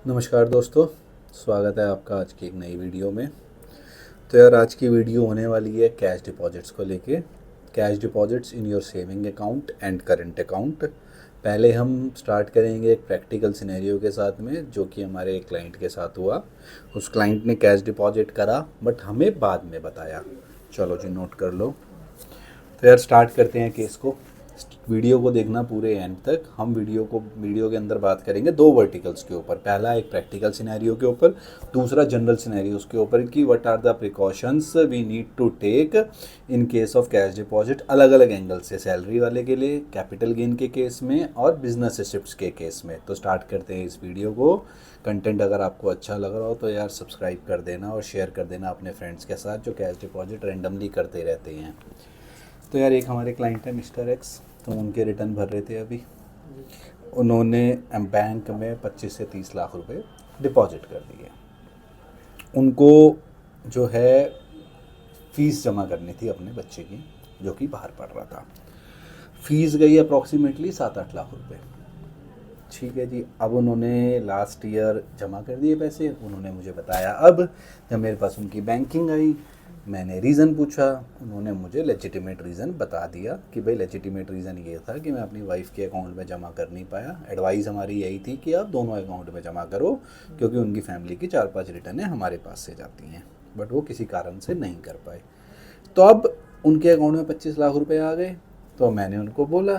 नमस्कार दोस्तों, स्वागत है आपका आज की एक नई वीडियो में। तो यार आज की वीडियो होने वाली है कैश डिपॉजिट्स को लेके। Cash deposits in your saving account and current account. पहले हम स्टार्ट करेंगे एक प्रैक्टिकल सिनेरियो के साथ में, जो कि हमारे एक क्लाइंट के साथ हुआ। उस क्लाइंट ने कैश डिपॉजिट करा बट हमें बाद में बताया। चलो जी, नोट कर लो। तो यार स्टार्ट करते हैं केस को। वीडियो को देखना पूरे एंड तक। हम वीडियो के अंदर बात करेंगे दो वर्टिकल्स के ऊपर। पहला एक प्रैक्टिकल सिनेरियो के ऊपर, दूसरा जनरल सिनेरियोस के ऊपर कि what are the precautions we need to take in case of cash deposit. अलग अलग एंगल से, सैलरी वाले के लिए, कैपिटल गेन के केस में और बिजनेस रिसिप्ट्स के केस में। तो स्टार्ट करते हैं इस वीडियो को। कंटेंट अगर आपको अच्छा लग रहा हो तो यार सब्सक्राइब कर देना और शेयर कर देना अपने फ्रेंड्स के साथ जो कैश डिपॉजिट रैंडमली करते रहते हैं। तो यार एक हमारे क्लाइंट है मिस्टर एक्स, तो उनके रिटर्न भर रहे थे अभी। उन्होंने बैंक में 25 से 30 लाख रुपए डिपॉजिट कर दिए। उनको जो है फ़ीस जमा करनी थी अपने बच्चे की, जो कि बाहर पढ़ रहा था। फ़ीस गई अप्रॉक्सीमेटली 7-8 लाख रुपए। ठीक है जी। अब उन्होंने लास्ट ईयर जमा कर दिए पैसे। उन्होंने मुझे बताया, अब जब मेरे पास उनकी बैंकिंग आई, मैंने रीज़न पूछा, उन्होंने मुझे लेजिटिमेट रीज़न बता दिया कि भाई लेजिटिमेट रीज़न ये था कि मैं अपनी वाइफ के अकाउंट में जमा कर नहीं पाया। एडवाइस हमारी यही थी कि आप दोनों अकाउंट में जमा करो, क्योंकि उनकी फैमिली की 4-5 रिटर्नें हमारे पास से जाती हैं, बट वो किसी कारण से नहीं कर पाए। तो अब उनके अकाउंट में 25 लाख रुपये आ गए। तो मैंने उनको बोला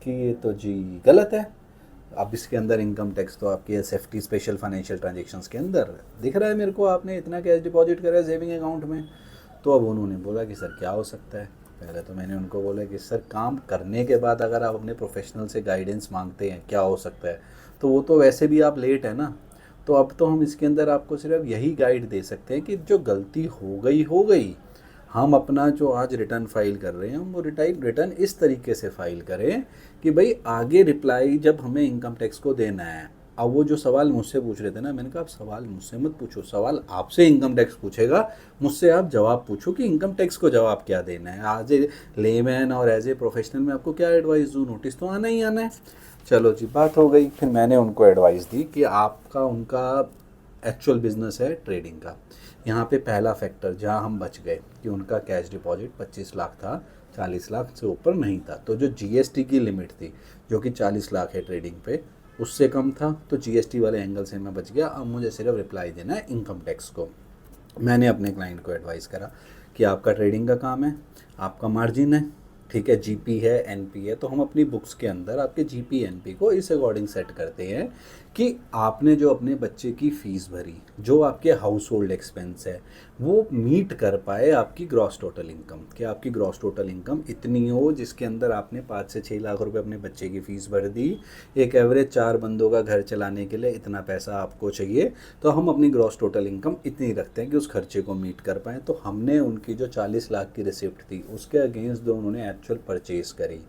कि ये तो जी गलत है। अब इसके अंदर इनकम टैक्स तो आपकी SFT स्पेशल फाइनेंशियल ट्रांजेक्शन्स के अंदर दिख रहा है मेरे को, आपने इतना कैश डिपॉजिट करा है सेविंग अकाउंट में। तो अब उन्होंने बोला कि सर क्या हो सकता है। पहले तो मैंने उनको बोला कि सर काम करने के बाद अगर आप अपने प्रोफेशनल से गाइडेंस मांगते हैं क्या हो सकता है, तो वो तो वैसे भी आप लेट है ना। तो अब तो हम इसके अंदर आपको सिर्फ यही गाइड दे सकते हैं कि जो गलती हो गई। हम अपना जो आज रिटर्न फाइल कर रहे हैं, हम वो रिटर्न इस तरीके से फाइल करें कि भाई आगे रिप्लाई जब हमें इनकम टैक्स को देना है। अब वो जो सवाल मुझसे पूछ रहे थे ना, मैंने कहा आप सवाल मुझसे मत पूछो, सवाल आपसे इनकम टैक्स पूछेगा, मुझसे आप जवाब पूछो कि इनकम टैक्स को जवाब क्या देना है। एज ए लेमैन और एज ए प्रोफेशनल में आपको क्या एडवाइस दूँ, नोटिस तो आना ही आना है। चलो जी, बात हो गई। फिर मैंने उनको एडवाइस दी कि आपका उनका एक्चुअल बिजनेस है ट्रेडिंग का। यहाँ पे पहला फैक्टर जहाँ हम बच गए कि उनका कैश डिपॉजिट 25 लाख था, 40 लाख से ऊपर नहीं था। तो जो GST की लिमिट थी, जो कि 40 लाख है ट्रेडिंग पे, उससे कम था। तो GST वाले एंगल से मैं बच गया। अब मुझे सिर्फ रिप्लाई देना है इनकम टैक्स को। मैंने अपने क्लाइंट को एडवाइस करा कि आपका ट्रेडिंग का काम है, आपका मार्जिन है, ठीक है, GP है, NP है। तो हम अपनी बुक्स के अंदर आपके GP NP को इस अकॉर्डिंग सेट करते हैं कि आपने जो अपने बच्चे की फ़ीस भरी, जो आपके हाउस होल्ड एक्सपेंस है, वो मीट कर पाए आपकी ग्रॉस टोटल इनकम। कि आपकी ग्रॉस टोटल इनकम इतनी हो जिसके अंदर आपने 5 से 6 लाख रुपए अपने बच्चे की फ़ीस भर दी। एक एवरेज 4 बंदों का घर चलाने के लिए इतना पैसा आपको चाहिए, तो हम अपनी ग्रॉस टोटल इनकम इतनी रखते हैं कि उस खर्चे को मीट कर पाएँ। तो हमने उनकी जो 40 लाख की रिसिप्ट थी, उसके अगेंस्ट जो उन्होंने एक्चुअल परचेज़ करी,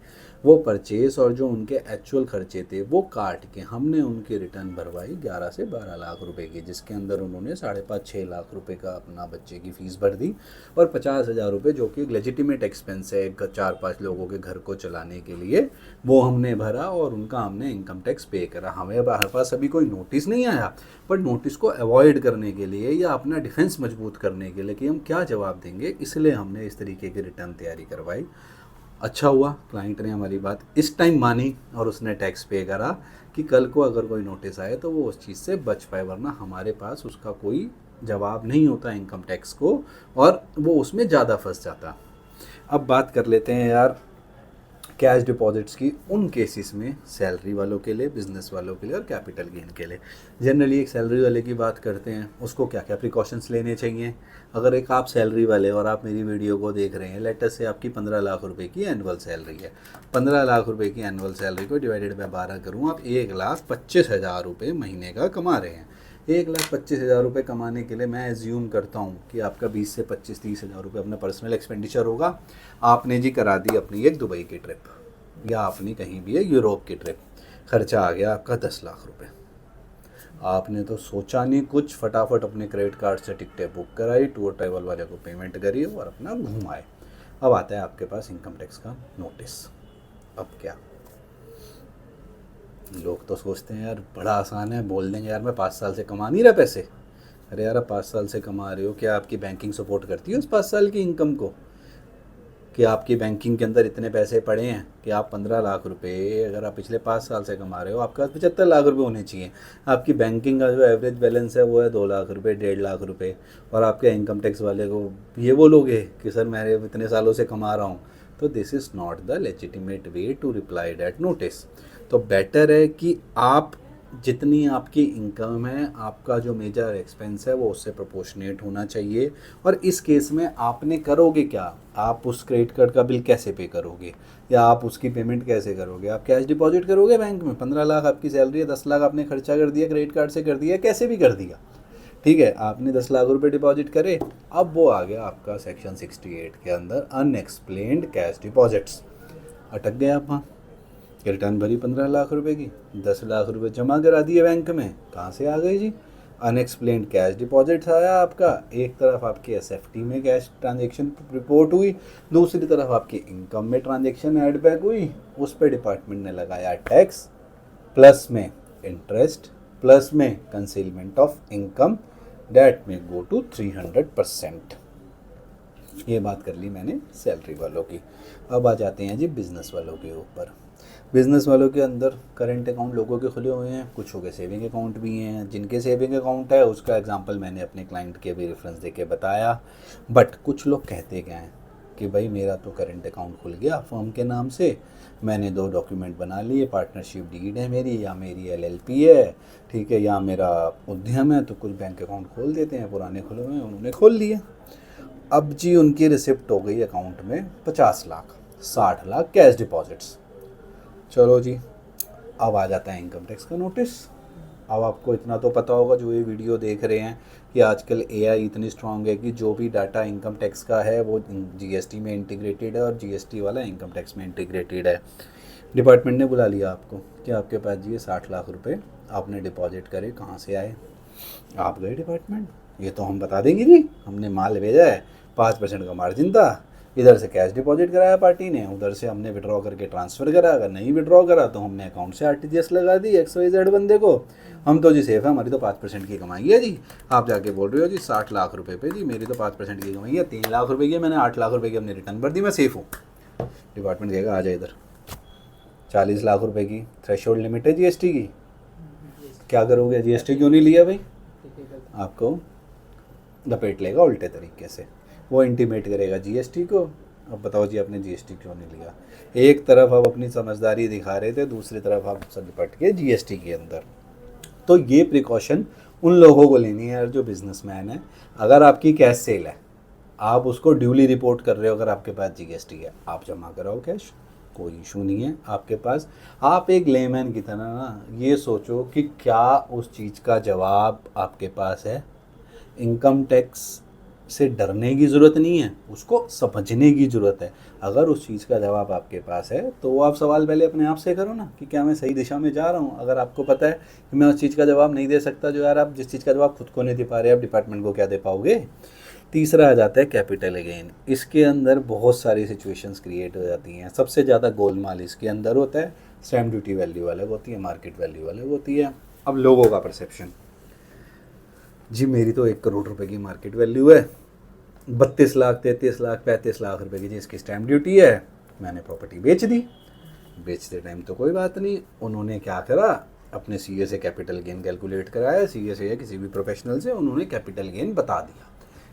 वो परचेस और जो उनके एक्चुअल खर्चे थे वो काट के हमने उनकी रिटर्न भरवाई 11 से 12 लाख रुपए की, जिसके अंदर उन्होंने 5.5-6 लाख रुपए का अपना बच्चे की फ़ीस भर दी और 50,000 रुपये जो कि लेजिटिमेट एक्सपेंस है 4-5 लोगों के घर को चलाने के लिए, वो हमने भरा और उनका हमने इनकम टैक्स पे करा। हमें हमारे पास अभी कोई नोटिस नहीं आया, पर नोटिस को अवॉइड करने के लिए या अपना डिफेंस मजबूत करने के लिए कि हम क्या जवाब देंगे, इसलिए हमने इस तरीके की रिटर्न तैयारी करवाई। अच्छा हुआ क्लाइंट ने हमारी बात इस टाइम मानी और उसने टैक्स पे करा कि कल को अगर कोई नोटिस आए तो वो उस चीज़ से बच पाए, वरना हमारे पास उसका कोई जवाब नहीं होता इनकम टैक्स को और वो उसमें ज़्यादा फंस जाता। अब बात कर लेते हैं यार कैश डिपॉजिट्स की उन केसेस में, सैलरी वालों के लिए, बिजनेस वालों के लिए और कैपिटल गेन के लिए। जनरली एक सैलरी वाले की बात करते हैं, उसको क्या क्या प्रिकॉशंस लेने चाहिए। अगर एक आप सैलरी वाले और आप मेरी वीडियो को देख रहे हैं, लेटर से आपकी 15 लाख रुपए की एनुअल सैलरी है। 15 लाख रुपए की एनुअल सैलरी को डिवाइडेड बाय 12 करूँ, आप 1,25,000 रुपये महीने का कमा रहे हैं। 1,25,000 रुपये कमाने के लिए मैं एज्यूम करता हूँ कि आपका 20 से 25-30 हज़ार रुपये अपना पर्सनल एक्सपेंडिचर होगा। आपने जी करा दी अपनी एक दुबई की ट्रिप या अपनी कहीं भी है यूरोप की ट्रिप, खर्चा आ गया आपका 10 लाख रुपए। आपने तो सोचा नहीं कुछ, फटाफट अपने क्रेडिट कार्ड से टिकटें बुक कराई, टूर ट्रैवल वाले को पेमेंट करी और अपना घूम आए। अब आता है आपके पास इनकम टैक्स का नोटिस। अब क्या, लोग तो सोचते हैं यार बड़ा आसान है, बोल देंगे यार मैं 5 साल से कमा नहीं रहा पैसे। अरे यार आप 5 साल से कमा रहे हो, क्या आपकी बैंकिंग सपोर्ट करती है उस 5 साल की इनकम को? कि आपकी बैंकिंग के अंदर इतने पैसे पड़े हैं कि आप 15 लाख रुपए अगर आप पिछले 5 साल से कमा रहे हो, आपके पास 75 लाख रुपए होने चाहिए। आपकी बैंकिंग का जो एवरेज बैलेंस है वो है 2 लाख रुपए, 1.5 लाख रुपए, और आपके इनकम टैक्स वाले को ये बोलोगे कि सर मैं इतने सालों से कमा रहा हूँ, तो this is not the legitimate way to reply that notice. तो बेटर है कि आप जितनी आपकी इनकम है, आपका जो मेजर एक्सपेंस है वो उससे प्रोपोर्शनेट होना चाहिए। और इस केस में आपने करोगे क्या, आप उस क्रेडिट कार्ड का बिल कैसे पे करोगे, या आप उसकी पेमेंट कैसे करोगे? आप कैश डिपॉजिट करोगे बैंक में? 15 लाख आपकी सैलरी है, 10 लाख आपने खर्चा कर दिया, क्रेडिट कार्ड से कर दिया, कैसे भी कर दिया, ठीक है, आपने 10 लाख रुपए डिपॉजिट करे। अब वो आ गया आपका सेक्शन 68 के अंदर अनएक्सप्लेन्ड कैश डिपॉजिट्स। अटक गए आप वहाँ कि रिटर्न भरी 15 लाख रुपए की, 10 लाख रुपए जमा करा दिए बैंक में, कहाँ से आ गए जी? अनएक्सप्लेन्ड कैश डिपॉजिट्स आया आपका। एक तरफ आपके एसएफटी में कैश ट्रांजेक्शन रिपोर्ट हुई, दूसरी तरफ आपकी इनकम में ट्रांजेक्शन ऐड बैक हुई, उस पर डिपार्टमेंट ने लगाया टैक्स, प्लस में इंटरेस्ट, प्लस में कंसीलमेंट ऑफ इनकम, डेट में गो टू 300%। ये बात कर ली मैंने सैलरी वालों की। अब आ जाते हैं जी बिज़नेस वालों के ऊपर। बिज़नेस वालों के अंदर करंट अकाउंट लोगों के खुले हुए हैं, कुछ हो गए सेविंग अकाउंट भी हैं। जिनके सेविंग अकाउंट है उसका एग्जांपल मैंने अपने क्लाइंट के भी रेफरेंस देके बताया। बट कुछ लोग कहते क्या हैं कि भाई मेरा तो करंट अकाउंट खुल गया फर्म के नाम से, मैंने 2 डॉक्यूमेंट बना लिए, पार्टनरशिप डीड है मेरी, या मेरी एलएलपी है, ठीक है, या मेरा उद्यम है, तो कुछ बैंक अकाउंट खोल देते हैं, पुराने खुले हुए हैं उन्होंने खोल लिए। अब जी उनकी रिसिप्ट हो गई अकाउंट में 50 लाख, 60 लाख कैश डिपॉजिट्स। चलो जी, अब आ जाता है इनकम टैक्स का नोटिस। अब आपको इतना तो पता होगा जो ये वीडियो देख रहे हैं कि आजकल एआई इतनी स्ट्रांग है कि जो भी डाटा इनकम टैक्स का है वो जीएसटी में इंटीग्रेटेड है, और जीएसटी वाला इनकम टैक्स में इंटीग्रेटेड है। डिपार्टमेंट ने बुला लिया आपको कि आपके पास जी 60 लाख रुपए आपने डिपॉजिट करे, कहाँ से आए? आप गए डिपार्टमेंट, ये तो हम बता देंगे जी, हमने माल भेजा है, 5% का मार्जिन था, इधर से कैश डिपॉजिट कराया पार्टी ने, उधर से हमने विड्रॉ करके ट्रांसफ़र करा, अगर नहीं विड्रॉ करा तो हमने अकाउंट से आरटीजीएस लगा दी XYZ बंदे को, हम तो जी सेफ है, हमारी तो 5% की कमाई है जी। आप जाके बोल रहे हो जी 60 लाख रुपए पे जी मेरी तो 5% की कमाई है, 3 लाख रुपए की, मैंने 8 लाख रुपए की हमने रिटर्न भर दी, मैं सेफ़ हूँ। डिपार्टमेंट कहेगा आ जाए इधर, 40 लाख रुपए की थ्रेशोल्ड लिमिट है जीएसटी की, क्या करोगे? जीएसटी क्यों नहीं लिया भाई? आपको लपेट लेगा उल्टे तरीके से, वो इंटीमेट करेगा जीएसटी को। अब बताओ जी आपने जीएसटी क्यों नहीं लिया? एक तरफ आप अपनी समझदारी दिखा रहे थे, दूसरी तरफ आप सब लिपट के जीएसटी के अंदर। तो ये प्रिकॉशन उन लोगों को लेनी है यार जो बिजनेसमैन है। अगर आपकी कैश सेल है, आप उसको ड्यूली रिपोर्ट कर रहे हो, अगर आपके पास जीएसटी है आप जमा कराओ कैश, कोई इशू नहीं है आपके पास। आप एक लेमैन की तरह ना ये सोचो कि क्या उस चीज़ का जवाब आपके पास है। इनकम टैक्स से डरने की ज़रूरत नहीं है, उसको समझने की ज़रूरत है। अगर उस चीज़ का जवाब आपके पास है तो आप सवाल पहले अपने आप से करो ना कि क्या मैं सही दिशा में जा रहा हूँ। अगर आपको पता है कि मैं उस चीज़ का जवाब नहीं दे सकता, जो यार आप जिस चीज़ का जवाब खुद को नहीं दे पा रहे, आप डिपार्टमेंट को क्या दे पाओगे? तीसरा आ जाता है कैपिटल गेन। इसके अंदर बहुत सारी सिचुएशंस क्रिएट हो जाती हैं। सबसे ज़्यादा गोलमाल इसके अंदर होता है, स्टैम्प ड्यूटी वैल्यू अलग होती है, मार्केट वैल्यू अलग होती है। अब लोगों का परसेप्शन, जी मेरी तो 1 करोड़ रुपए की मार्केट वैल्यू है, 32 लाख 33 लाख 35 लाख रुपए की जिसकी स्टैम्प ड्यूटी है, मैंने प्रॉपर्टी बेच दी। बेचते टाइम तो कोई बात नहीं, उन्होंने क्या करा, अपने सीए से कैपिटल गेन कैलकुलेट कराया, सीए से या किसी भी प्रोफेशनल से उन्होंने कैपिटल गेन बता दिया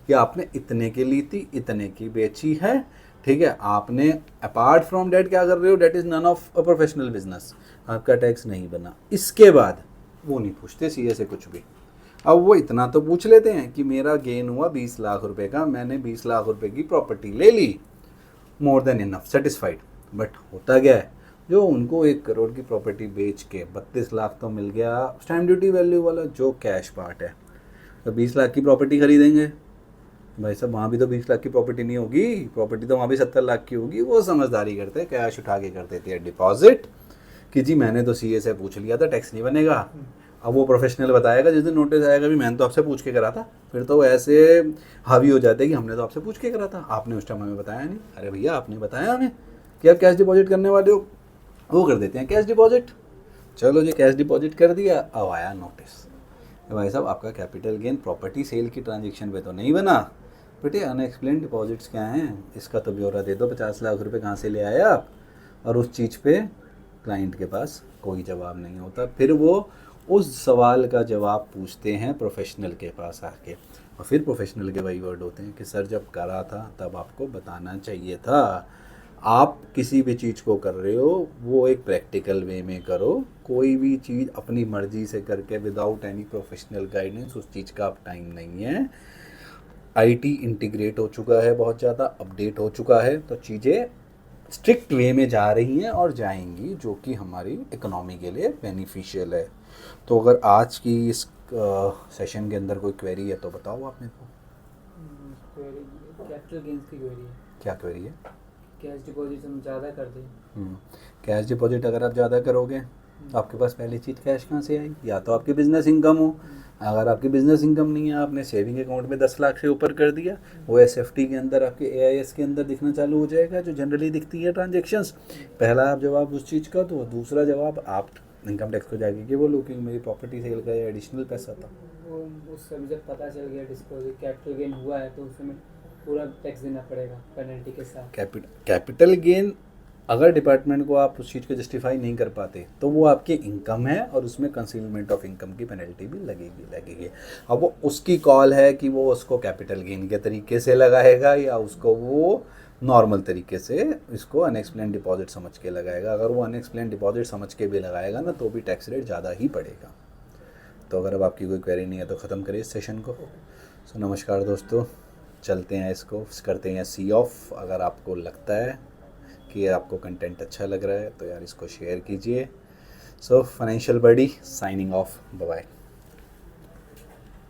कि आपने इतने की ली थी, इतने की बेची है, ठीक है। आपने अपार्ट फ्रॉम डेट क्या कर रहे हो, that is none of a professional business, आपका टैक्स नहीं बना। इसके बाद वो नहीं पूछते सीए से कुछ भी। अब वो इतना तो पूछ लेते हैं कि मेरा गेन हुआ 20 लाख रुपए का, मैंने 20 लाख रुपए की प्रॉपर्टी ले ली, more than enough, satisfied. But होता क्या है, जो उनको 1 करोड़ की प्रॉपर्टी बेच के 32 लाख तो मिल गया स्टैम्प ड्यूटी वैल्यू वाला जो कैश पार्ट है, तो 20 लाख की प्रॉपर्टी खरीदेंगे भाई साहब, वहाँ भी तो 20 लाख की प्रॉपर्टी नहीं होगी, प्रॉपर्टी तो वहाँ भी 70 लाख की होगी। वो समझदारी करते हैं, कैश उठा के कर देते हैं डिपॉजिट कि जी मैंने तो सीए से पूछ लिया था, टैक्स नहीं बनेगा। अब वो प्रोफेशनल बताएगा जिस दिन नोटिस आएगा भी मैंने तो आपसे पूछ के करा था, फिर तो ऐसे हावी हो जाते हैं कि हमने तो आपसे पूछ के करा था, आपने उस टाइम हमें बताया नहीं। अरे भैया आपने बताया हमें कि आप कैश डिपॉजिट करने वाले हो, वो कर देते हैं कैश डिपॉजिट। चलो जी, कैश डिपॉजिट कर दिया। अब आया नोटिस, भाई साहब आपका कैपिटल गेन प्रॉपर्टी सेल की ट्रांजेक्शन पे तो नहीं बना, बेटे अनएक्सप्लेन डिपॉजिट्स क्या हैं, इसका तो ब्यौरा दे दो, 50 लाख रुपए कहाँ से ले आए आप। और उस चीज़ पे क्लाइंट के पास कोई जवाब नहीं होता। फिर वो उस सवाल का जवाब पूछते हैं प्रोफेशनल के पास आके, और फिर प्रोफेशनल के वही वर्ड होते हैं कि सर जब करा था तब आपको बताना चाहिए था। आप किसी भी चीज़ को कर रहे हो वो एक प्रैक्टिकल वे में करो, कोई भी चीज़ अपनी मर्जी से करके विदाउट एनी प्रोफेशनल गाइडेंस उस चीज़ का अब टाइम नहीं है। आईटी इंटीग्रेट हो चुका है, बहुत ज़्यादा अपडेट हो चुका है, तो चीज़ें स्ट्रिक्ट वे में जा रही हैं और जाएंगी, जो कि हमारी इकोनॉमी के लिए बेनिफिशियल है। तो अगर आज की इस सेशन के अंदर कोई क्वेरी है तो बताओ आप मेरे को। कैपिटल गेन्स की क्वेरी है। क्या क्वेरी है? कैश डिपॉजिट हम ज़्यादा कर दें। कैश डिपॉजिट अगर आप ज़्यादा करोगे तो आपके पास पहली चीज़ कैश कहाँ से आई? या तो आपकी बिज़नेस इनकम हो। अगर आपकी बिज़नेस इनकम नहीं है, आपने सेविंग अकाउंट में 10 लाख से ऊपर कर दिया, वो एसएफटी के अंदर आपके एआईएस के अंदर दिखना चालू हो जाएगा, जो जनरली दिखती है ट्रांजेक्शंस। पहला आप जवाब उस चीज़ का, तो दूसरा जवाब आप इनकम टैक्स को जाके कि बोलो कि मेरी प्रॉपर्टी सेल का ये एडिशनल पैसा था। वो उस समय जब पता चल गया डिस्पोजिट कैपिटल गेन हुआ है तो उसमें पूरा टैक्स देना पड़ेगा पेनल्टी के साथ। कैपिटल गेन अगर डिपार्टमेंट को आप उस चीज़ को जस्टिफाई नहीं कर पाते तो वो आपकी इनकम है और उसमें कंसीलमेंट ऑफ इनकम की पेनल्टी भी लगेगी। अब वो उसकी कॉल है कि वो उसको कैपिटल गेन के तरीके से लगाएगा या उसको वो नॉर्मल तरीके से इसको अनएक्सप्लेन डिपॉजिट समझ के लगाएगा। अगर वो अनएक्सप्लेन डिपॉजिट समझ के भी लगाएगा ना तो भी टैक्स रेट ज़्यादा ही पड़ेगा। तो अगर अब आपकी कोई क्वेरी नहीं है तो ख़त्म करिए इस सेशन को। सो नमस्कार दोस्तों, चलते हैं इसको करते हैं सी ऑफ। अगर आपको लगता है कि आपको कंटेंट अच्छा लग रहा है तो यार इसको शेयर कीजिए। सो फाइनेंशियल बडी साइनिंग ऑफ, बाय बाय।